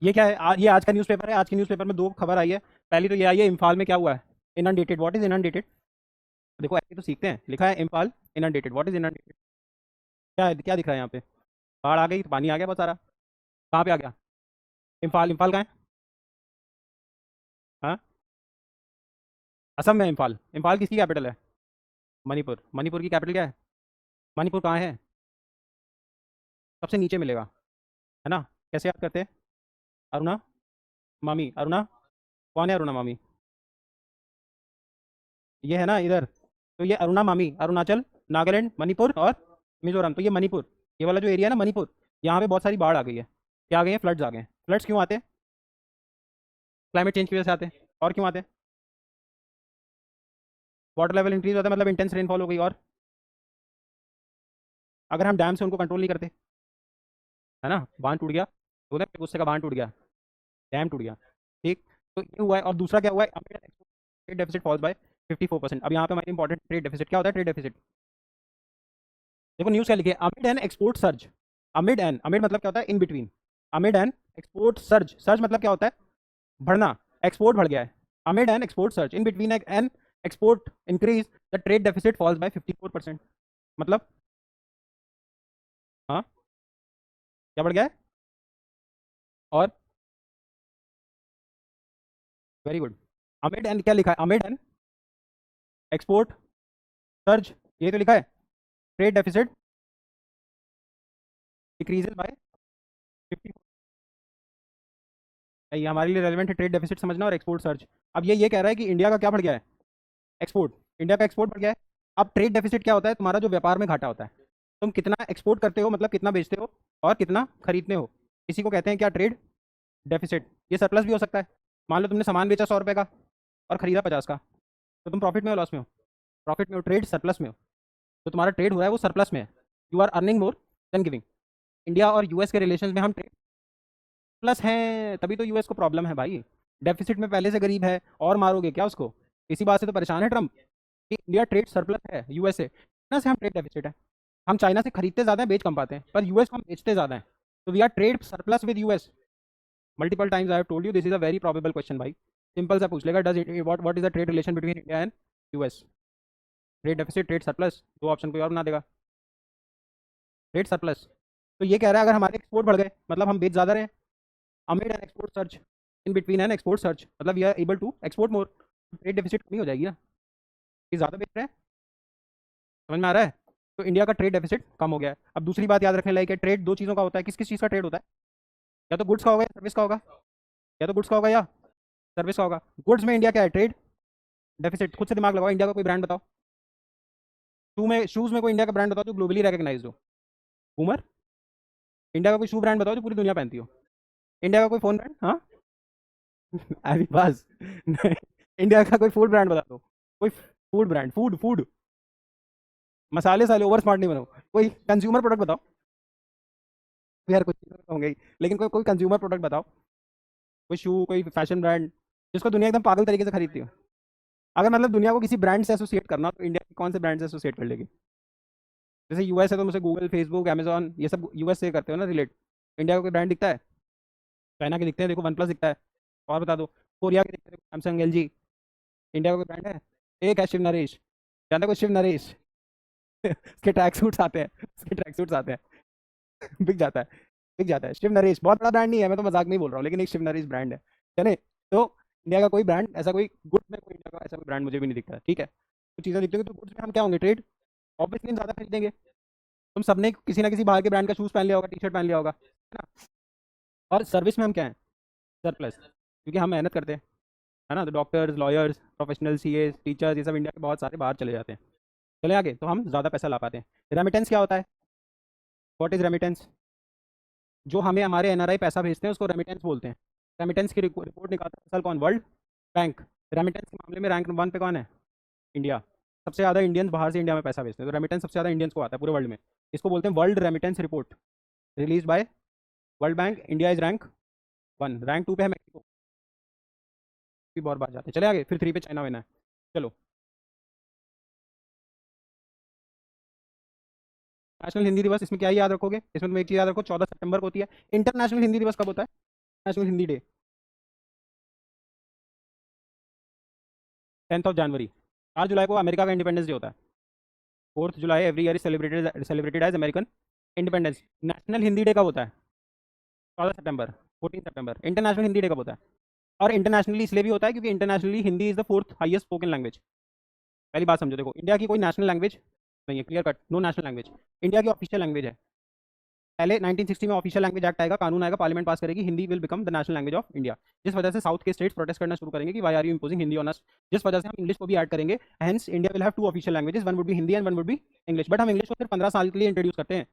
ये क्या है? ये आज का न्यूज़पेपर है। आज के न्यूज़पेपर में दो खबर आई है। पहली तो ये आई है, इम्फाल में क्या हुआ है? इनंडेटेड। What is inundated? देखो ऐसे तो सीखते हैं। लिखा है Imphal inundated. What is inundated? क्या है? क्या दिख रहा है यहाँ पे? बाढ़ आ गई, पानी आ गया बहुत सारा। कहाँ पे आ गया? इम्फाल। इम्फाल कहाँ है? हाँ, असम में इम्फाल। इम्फाल किसकी कैपिटल है? मणिपुर। मणिपुर की कैपिटल क्या है? मणिपुर कहाँ है? सबसे नीचे मिलेगा, है ना? कैसे याद करते हैं? अरुणा मामी। अरुणा कौन है? अरुणा मामी ये है ना इधर। तो ये अरुणा मामी अरुणाचल, नागालैंड, मणिपुर और मिजोरम। तो ये मणिपुर, ये वाला जो एरिया है ना मणिपुर, यहाँ पे बहुत सारी बाढ़ आ गई है। क्या आ गई है? फ्लड्स आ गए हैं। फ्लड्स क्यों आते हैं? क्लाइमेट चेंज की वजह से आते हैं। और क्यों आते हैं? वाटर लेवल इंक्रीज होता है, मतलब इंटेंस रेनफॉल हो गई। और अगर हम डैम से उनको कंट्रोल नहीं करते, है ना, बांध टूट गया, तो उधर गुस्से का बांध टूट गया, डैम टूट गया। ठीक। तो ये हुआ है। और दूसरा क्या हुआ है? Trade deficit falls by 54%। अब यहाँ पे हमारी इंपॉर्टेंट ट्रेड डेफिसिट क्या होता है? ट्रेड डेफिसिट देखो न्यूज़ क्या लिखी है, amid an export surge. Amid an, amid मतलब क्या होता है? In between. Amid an export surge. Surge मतलब क्या होता है? बढ़ना। एक्सपोर्ट बढ़ गया है। Amid an export surge, in between an export increase, the trade deficit falls by 54%। मतलब हाँ, क्या बढ़ गया है? और वेरी गुड। अमिड एन क्या लिखा है? अमिड एन एक्सपोर्ट सर्ज, ये तो लिखा है। Trade deficit decreases bye 50। ये हमारे लिए रेलिवेंट है, ट्रेड डेफिसिट समझना और एक्सपोर्ट सर्ज। अब ये कह रहा है कि इंडिया का क्या बढ़ गया है? एक्सपोर्ट। इंडिया का एक्सपोर्ट बढ़ गया है। अब ट्रेड डेफिसिट क्या होता है? तुम्हारा जो व्यापार में घाटा होता है। तुम कितना एक्सपोर्ट करते हो, मतलब कितना बेचते हो, और कितना खरीदते हो, इसी को कहते हैं क्या? Trade deficit. ये सरप्लस भी हो सकता है। मान लो तुमने सामान बेचा 100 रुपये का और खरीदा 50 का, तो तुम प्रॉफिट में हो, लॉस में हो? प्रॉफिट में हो। ट्रेड सरप्लस में हो। तो तुम्हारा ट्रेड हो रहा है वो सरप्लस में है। You are earning more than giving. India और यूएस के रिलेशन में हम ट्रेड प्लस हैं, तभी तो यूएस को प्रॉब्लम है भाई। डेफिसिट में पहले से गरीब है, और मारोगे क्या उसको? इसी बात से तो परेशान है ट्रम्प कि इंडिया ट्रेड सरप्लस है यूएस से। चाइना से हम ट्रेड डेफिसिट है। हम चाइना से खरीदते ज़्यादा हैं, बेच कम पाते हैं, पर यूएस को हम बेचते ज़्यादा हैं। तो we are trade surplus with US. Multiple times I have told you, this is a very probable question भाई। सिंपल सा पूछ लेगा, does it what is the trade relation between India and US? Trade deficit, trade surplus, दो option कोई और बना देगा। Trade surplus. तो ये कह रहा है अगर हमारे एक्सपोर्ट बढ़ गए, मतलब हम बेच ज़्यादा रहे, amid an export surge, in between an export surge, मतलब we are able to export more. Trade deficit कमी हो जाएगी ना, कि ज़्यादा बेच रहे हैं। समझ में आ रहा है? तो इंडिया का ट्रेड डेफिसिट कम हो गया है। अब दूसरी बात याद रखने लायक है, ट्रेड दो चीज़ों का होता है। किस किस चीज़ का ट्रेड होता है? या तो गुड्स का होगा या सर्विस का होगा। या तो गुड्स का होगा या सर्विस का होगा। गुड्स में इंडिया क्या है? Trade deficit. खुद से दिमाग लगाओ, इंडिया का कोई ब्रांड बताओ। शूज़ में कोई इंडिया का ब्रांड बताओ जो ग्लोबली रिकग्नाइज्ड हो। बूमर। इंडिया का कोई शू ब्रांड बताओ जो पूरी दुनिया पहनती हो। इंडिया का कोई फोन ब्रांड, हाँ? अभी बस नहीं। इंडिया का कोई फूड ब्रांड बता दो। कोई फूड ब्रांड, फूड फूड। मसाले साले ओवर स्मार्ट नहीं बनो। कोई कंज्यूमर प्रोडक्ट बताओ। यार कुछ चीज़ें तो होंगे ही, लेकिन कोई कोई कंज्यूमर प्रोडक्ट बताओ। कोई शू, कोई फैशन ब्रांड जिसको दुनिया एकदम पागल तरीके से खरीदती हो। अगर मतलब दुनिया को किसी ब्रांड से एसोसिएट करना, तो इंडिया के कौन से ब्रांड से एसोसिएट कर लेगी? जैसे यूएस है तो मुझे गूगल, फेसबुक, अमेजॉन, ये सब यूएस से करते हो ना रिलेट। इंडिया का कोई ब्रांड दिखता है? चाइना के दिखते हैं, देखो वन प्लस दिखता है। और बता दो। कोरिया के दिखते हैं, सैमसंग, एल जी। इंडिया का कोई ब्रांड है? एक है शिव नरेश। जानते हो कोई शिव नरेश? उसके ट्रैक सूट्स आते हैं, उसके ट्रैक सूट्स आते हैं। बिक जाता है। बिक जाता है। शिव नरेश बहुत बड़ा ब्रांड नहीं है, मैं तो मजाक में ही बोल रहा हूँ, लेकिन एक शिव नरेश ब्रांड है। चले। तो इंडिया का कोई ब्रांड ऐसा, कोई गुड्स में कोई इंडिया का ऐसा कोई ब्रांड मुझे भी नहीं दिखता है, ठीक है? तो चीज़ें दिखती हैं, तो गुड्स में हम क्या होंगे? ट्रेड। ऑब्वियसली हम ज़्यादा खरीदेंगे। तुम सबने किसी ना किसी बाहर के ब्रांड का शूज़ पहन लिया होगा, टी शर्ट पहन लिया होगा, है ना? और सर्विस में हम क्या हैं? सरप्लस, क्योंकि हम मेहनत करते हैं, है ना? तो doctors, lawyers, professional CA, teachers, ये सब इंडिया के बहुत सारे बाहर चले जाते हैं। चले आगे, तो हम ज़्यादा पैसा ला पाते हैं। रेमिटेंस क्या होता है? What is remittance? जो हमें हमारे एनआरआई पैसा भेजते हैं उसको रेमिटेंस बोलते हैं। रेमिटेंस की रिपोर्ट निकालता है असल कौन? World bank. रेमिटेंस के मामले में रैंक वन पे कौन है? इंडिया। सबसे ज़्यादा इंडियंस बाहर से इंडिया में पैसा भेजते हैं, तो रेमिटेंस सबसे ज़्यादा इंडियंस को आता है पूरे वर्ल्ड में। इसको बोलते हैं world remittance report, release by world bank. India is rank one. Rank to पे है मैक्सिको। भी बहुत बात जाते हैं। चले आगे, फिर थ्री पे चाइना विना है। चलो। नेशनल हिंदी दिवस, इसमें क्या ही याद रखोगे? इसमें तुम एक चीज़ याद रखो, 14 सितंबर को होती है। इंटरनेशनल हिंदी दिवस कब होता है? National Hindi day? 10 जनवरी। 4 जुलाई को अमेरिका का इंडिपेंडेंस डे होता है। 4 July every year celebrated as American independence. National Hindi day कब होता है? 14 सितंबर, 14 सितंबर। इंटरनेशनल हिंदी डे कब होता है? और इंटरनेशनली इसलिए भी होता है क्योंकि internationally Hindi is the fourth highest spoken language. पहली बात समझो, देखो इंडिया की कोई नेशनल लैंग्वेज नहीं है, clear cut, no national language. India की ऑफिशियल लैंग्वेज है। पहले 1960 में ऑफिशियल लैंग्वेज एक्ट आएगा, कानून आएगा, पार्लियामेंट पास करेगी, Hindi will become the national language of India. जिस वजह से साउथ के स्टेट्स प्रोटेस्ट करना शुरू करेंगे कि why are you imposing Hindi on us. जिस वजह से हम इंग्लिश को भी ऐड करेंगे। Hence India will have two official languages, one would be Hindi and one would be English. But हम इंग्लिश को सिर्फ 15 साल के लिए इंट्रोड्यूस करते हैं।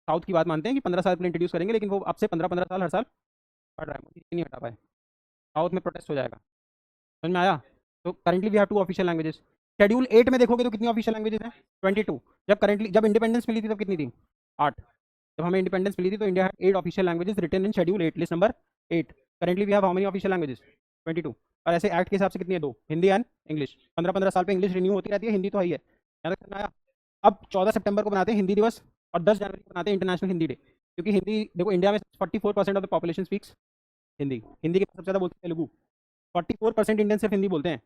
साउथ की बात मानते हैं कि 15 साल के लिए इंट्रोड्यूस करेंगे, लेकिन वो अब से 15-15 साल हर साल पढ़ रहा है, मोदी नहीं हटा पाए। साउथ में प्रोटेस्ट हो जाएगा। समझ में आया? तो currently we have two official languages. Schedule 8 में देखोगे तो कितनी ऑफिशियल लैंग्वेजेस हैं? 22। जब इंडिपेंडेंस मिली थी तब कितनी थी? 8। जब हमें इंडिपेंडेंस मिली थी तो India had 8 official languages written in schedule 8, list number 8। Currently we have how many official languages? 22। और ऐसे एक्ट के हिसाब से कितनी है? 2, हिंदी एंड इंग्लिश। 15-15 साल पे इंग्लिश रिन्यू होती रहती है, हिंदी तो है ही है। याद रखना आया? अब 14 सितंबर को बनाते हैं हिंदी दिवस, और 10 जनवरी को बनाते हैं इंटरनेशनल हिंदी डे। क्योंकि हिंदी, देखो इंडिया में 44% of the population speaks Hindi. Hindi के सबसे ज़्यादा बोलते हैं तेलुगु। 44% इंडियन सिर्फ हिंदी बोलते हैं।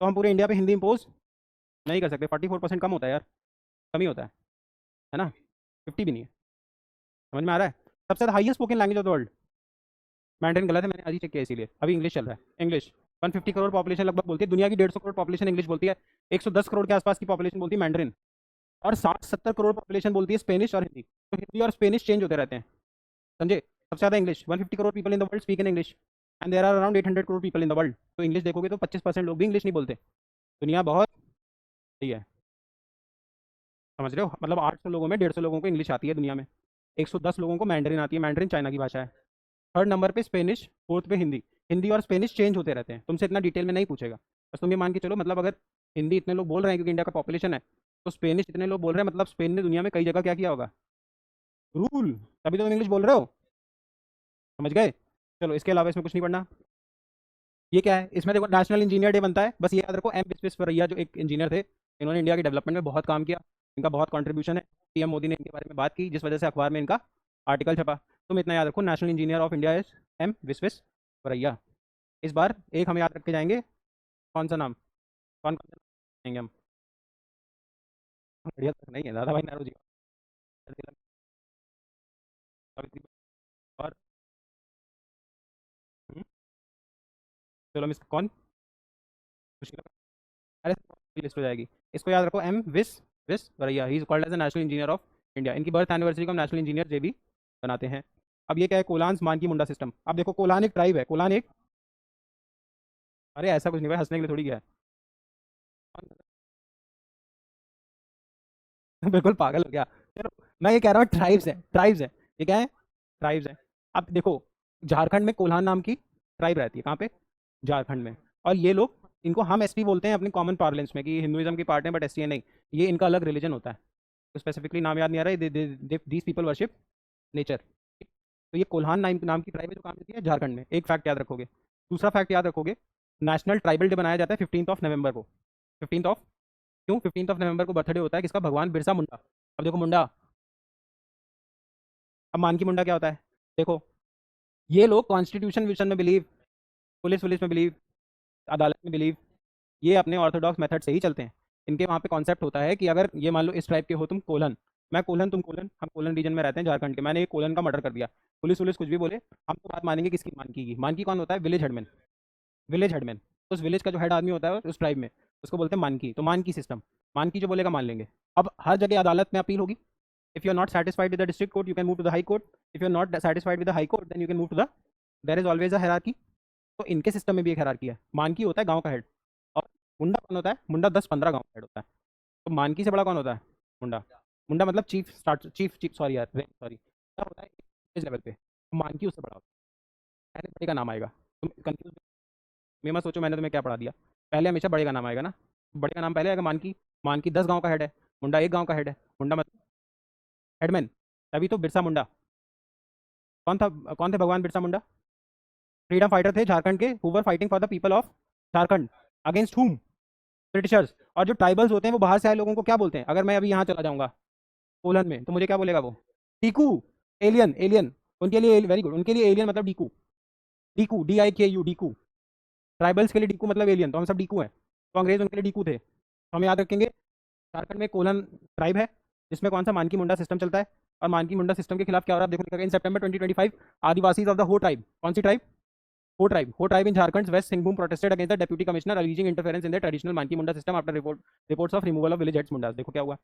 तो हम पूरे इंडिया पे हिंदी इम्पोज नहीं कर सकते। 44% कम होता है यार, कम ही होता है ना? 50 भी नहीं है। समझ में आ रहा है? सबसे ज़्यादा highest spoken language of the world. Mandarin गलत है, मैंने आज ही चेक किया, इसीलिए अभी इंग्लिश चल रहा है। इंग्लिश 150 करोड़ पॉपुलेशन लगभग बोलती है, दुनिया की 150 करोड़ पॉपुलेशन इंग्लिश बोलती है। 110 करोड़ के आसपास की पॉपुलेशन बोलती है मैंड्रिन, और 60-70 करोड़ पॉपुलेशन बोलती है स्पेनिश और हिंदी। तो हिंदी और स्पेनिश चेंज होते रहते हैं, समझे? सबसे ज़्यादा English, 150 crore people in the world speak in English, and there are around 800 crore people in the world. तो इंग्लिश देखोगे तो 25% लोग भी इंग्लिश नहीं बोलते। दुनिया बहुत सही है, समझ रहे हो? मतलब 800 लोगों में 150 लोगों को इंग्लिश आती है दुनिया में। 110 लोगों को मैंडरिन आती है, मैंडरिन चाइना की भाषा है। थर्ड नंबर पे स्पेनिश, फोर्थ पे हिंदी। हिंदी और स्पेनिश चेंज होते रहते हैं, तुमसे इतना डिटेल में नहीं पूछेगा। बस तुम ये मान के चलो, मतलब अगर हिंदी इतने लोग बोल रहे हैं क्योंकि इंडिया का पॉपुलेशन है, तो स्पेनिश इतने लोग बोल रहे हैं, मतलब स्पेन ने दुनिया में कई जगह क्या किया होगा? रूल। तभी तो तुम इंग्लिश बोल रहे हो। समझ गए? चलो, इसके अलावा इसमें कुछ नहीं पढ़ना। ये क्या है? इसमें देखो नेशनल इंजीनियर डे बनता है, बस ये याद रखो, एम विश्वेश्वरैया जो एक इंजीनियर थे, इन्होंने इंडिया की डेवलपमेंट में बहुत काम किया, इनका बहुत कंट्रीब्यूशन है। पीएम मोदी ने इनके बारे में बात की, जिस वजह से अखबार में इनका आर्टिकल छपा। तुम इतना याद रखो, national engineer of India is M Visvesvaraya. इस बार एक हम याद रख के जाएंगे, कौन सा नाम? कौन कौन सा जाएंगे हम? बढ़िया तक नहीं है, दादा भाई नौरोजी और चलो हम इसका कौन, अरे लिस्ट हो जाएगी। इसको याद रखो, M Visvesvaraya, he is called as the national engineer of India. इनकी बर्थ एनिवर्सरी को हम नेशनल इंजीनियर डे भी बनाते हैं। अब ये क्या है? कोलान मानकी मुंडा सिस्टम। अब देखो, कोलान एक ट्राइब है, कोलान एक, अरे ऐसा कुछ नहीं भाई, हंसने के लिए थोड़ी गया है। बिल्कुल पागल हो गया। चलो, मैं ये कह रहा हूँ ट्राइब्स है, ट्राइब्स है। ये क्या है? ट्राइब्स है। अब देखो, झारखंड में कोल्हान नाम की ट्राइब रहती है, कहाँ पे? झारखंड में। और ये लोग, इनको हम एसटी बोलते हैं अपनी कॉमन पार्लेंस में, कि हिंदुइज्म की पार्ट है, बट एसटी है नहीं। ये इनका अलग रिलीजन होता है, तो स्पेसिफिकली नाम याद नहीं आ रहा है। These people worship nature. तो ये कोल्हान नाम की ट्राइब है जो काम करती है झारखंड में। एक फैक्ट याद रखोगे। दूसरा फैक्ट याद रखोगे, नेशनल ट्राइबल डे मनाया जाता है 15 नवंबर को। 15 क्यों 15 नवंबर को बर्थडे होता है किसका? भगवान बिरसा मुंडा। अब देखो मुंडा, अब मान की मुंडा क्या होता है? देखो, ये लोग कॉन्स्टिट्यूशन विशन में बिलीव, पुलिस वुलिस में बिलीव, अदालत में बिलीव, ये अपने ऑर्थोडॉक्स मेथड से ही चलते हैं। इनके वहाँ पे कॉन्सेप्ट होता है कि अगर ये मान लो इस टाइप के हो, तुम कोलन, मैं कोलन, तुम कोलन, हम कोलन रीजन में रहते हैं झारखंड के, मैंने एक कोलन का मर्डर कर दिया, पुलिस वुलिस कुछ भी बोले, हम तो बात मानेंगे किसकी? मानकी की। मानकी कौन होता है? Village headman. विलेज हेडमैन, उस विलेज का जो हेड आदमी होता है उस ट्राइब में, उसको बोलते हैं मानकी। तो मानकी सिस्टम, मानकी जो बोलेगा मान लेंगे। अब हर जगह अदालत में अपील होगी। If you are not satisfied with the district court, you can move to the high court. If you are not satisfied with the high court, then you can move to the, there is always a hierarchy. तो इनके system में भी एक hierarchy है। मानकी होता है गांव का हेड, और मुंडा कौन होता है? मुंडा 10-15 गांव का हेड होता है। तो मानकी से बड़ा कौन होता है? मुंडा। मुंडा मतलब chief, start chief, chief sorry यार, सॉरी, क्या होता है इस लेवल पे? मानकी उससे बड़ा होता है। पहले बड़े का नाम आएगा। तुम कंफ्यूज मैं मत सोचो मैंने तुम्हें क्या पढ़ा दिया। पहले हमेशा बड़े का नाम आएगा ना, बड़े का नाम पहले आएगा। मानकी, मानकी 10 गांव का हेड है, मुंडा 1 गांव का हेड है। मुंडा मतलब हेडमैन। तभी तो बिरसा मुंडा, कौन था? कौन थे भगवान बिरसा मुंडा? फ्रीडम फाइटर थे झारखंड के, who were fighting for the people of Jharkhand, against हुम? ब्रिटिशर्स। और जो ट्राइबल्स होते हैं वो बाहर से आए लोगों को क्या बोलते हैं? अगर मैं अभी यहाँ चला जाऊंगा पोलैंड में, तो मुझे क्या बोलेगा वो? Tiku, alien, alien. उनके लिए वेरी गुड, उनके लिए एलियन मतलब डीकू। डीकू, DIKU, डीकू। ट्राइबल्स के लिए डीकू मतलब एलियन, तो हम सब डीकू हैं। तो अंग्रेज उनके लिए डीकू थे, तो हम याद रखेंगे। झारखंड में कोलन ट्राइब है, जिसमें कौन सा मानकी मुंडा सिस्टम चलता है। और मानकी मुंडा सिस्टम के खिलाफ क्या हो रहा है, आप देखो लिखा in September 2025 Adivasis of the Ho tribe. कौन सी tribe? Ho tribe in Jharkhand waste Singhbhum protested against the deputy commissioner alleging interference in the traditional Manki Munda system after reports of removal of village heads Mundas. देखो क्या हुआ,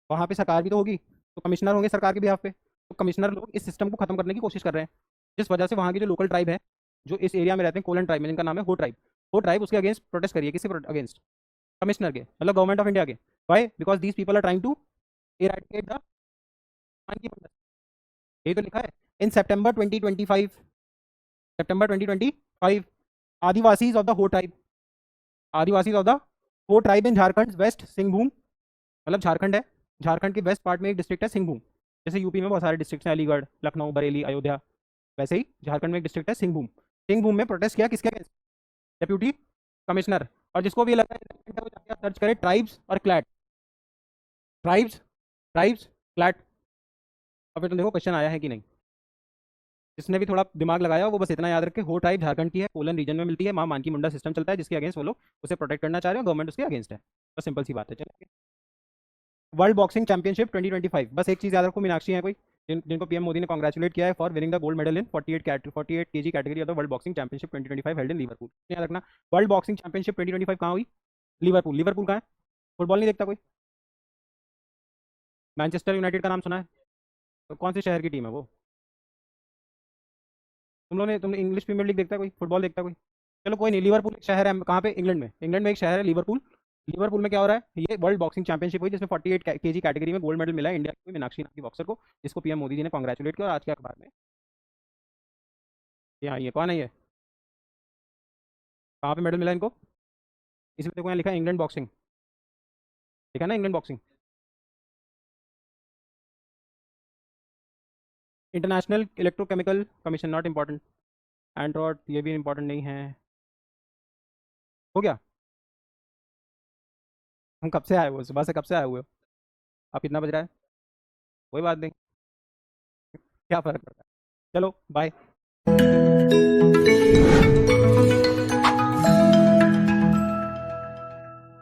वहाँ पे सरकार भी तो होगी, तो कमिश्नर होंगे सरकार के बिहाफ पे, तो कमिश्नर लोग इस सिस्टम को खत्म करने की कोशिश कर रहे हैं, जिस वजह से वहाँ की जो लोकल ट्राइब है, जो इस एरिया में रहते हैं, कोलन ट्राइब में, जिनका नाम है हो ट्राइब उसके अगेंस्ट प्रोटेस्ट करिए। किसके अगेंस्ट? कमिश्नर के, मतलब गवर्नमेंट ऑफ इंडिया के। Why? Because these people are trying to eradicate the Manki Munda. यही तो लिखा है in September 2025 Adivasis of the Ho tribe, Adivasis of the Ho tribe in Jharkhand waste Singhbhum, मतलब झारखंड है, झारखंड के वेस्ट पार्ट में एक डिस्ट्रिक्ट है सिंहभूम। जैसे यूपी में बहुत सारे डिस्ट्रिक्ट हैं, अलीगढ़, लखनऊ, बरेली, अयोध्या, वैसे ही झारखंड में एक डिस्ट्रिक्ट है सिंहभूम। सिंहभूम में प्रोटेस्ट किया किसके अगेंस्ट? Deputy commissioner. और जिसको भी लगा है वो जाके सर्च करे ट्राइब्स और क्लैट, ट्राइब्स, ट्राइब्स, क्लैट। और फिर तुम देखो क्वेश्चन आया है कि नहीं। जिसने भी थोड़ा दिमाग लगाया वो बस इतना याद रखे, हो ट्राइब झारखंड की है, कोलन रीजन में मिलती है, वहाँ मानकी मुंडा सिस्टम चलता है, जिसके अगेंस्ट वो लोग उसे प्रोटेक्ट करना चाह रहे हैं, गवर्नमेंट उसके अगेंस्ट है। बस सिंपल सी बात है। चलिए, वर्ल्ड बॉक्सिंग चैंपियनशिप 2025, बस एक चीज़ याद रखो, मीनाक्षी है कोई जिनको पीएम मोदी ने कांग्रेचुलेट किया है for winning the gold medal in 48 KG category of the world boxing championship 2025 held in Liverpool. याद रखना, वर्ल्ड बॉक्सिंग चैंपियनशिप 2025 कहाँ हुई? लिवरपूल। लिवरपूल कहाँ है? फुटबॉल नहीं देखता कोई? मैनचेस्टर यूनाइटेड का नाम सुना है? तो कौन से शहर की टीम है वो? तुमने इंग्लिश प्रीमियर लीग देखता है कोई? फुटबॉल देखता है कोई? चलो कोई नहीं, लिवरपूल एक शहर है कहाँ पे? इंग्लैंड में। इंग्लैंड में एक शहर है लिवरपूल। लिवरपूल में क्या हो रहा है, ये वर्ल्ड बॉक्सिंग चैंपियनशिप हुई, जिसमें 48 केजी कैटेगरी में गोल्ड मेडल मिला है इंडिया की मीनाक्षी नाम की बॉक्सर को, जिसको पीएम मोदी जी ने कांग्रेचुलेट किया। और आज के अखबार में ये आई है, कौन है ये? कहाँ पे मेडल मिला इनको? इसमें देखो यहाँ लिखा है इंग्लैंड बॉक्सिंग, लिखा है ना England boxing. International electrochemical commission not important. Android ये भी इंपॉर्टेंट नहीं है। हो गया? हम कब से आए हुए, सुबह से कब से आए हुए हो? आप कितना बज रहा है? कोई बात नहीं, क्या फ़र्क पड़ता है। चलो बाय।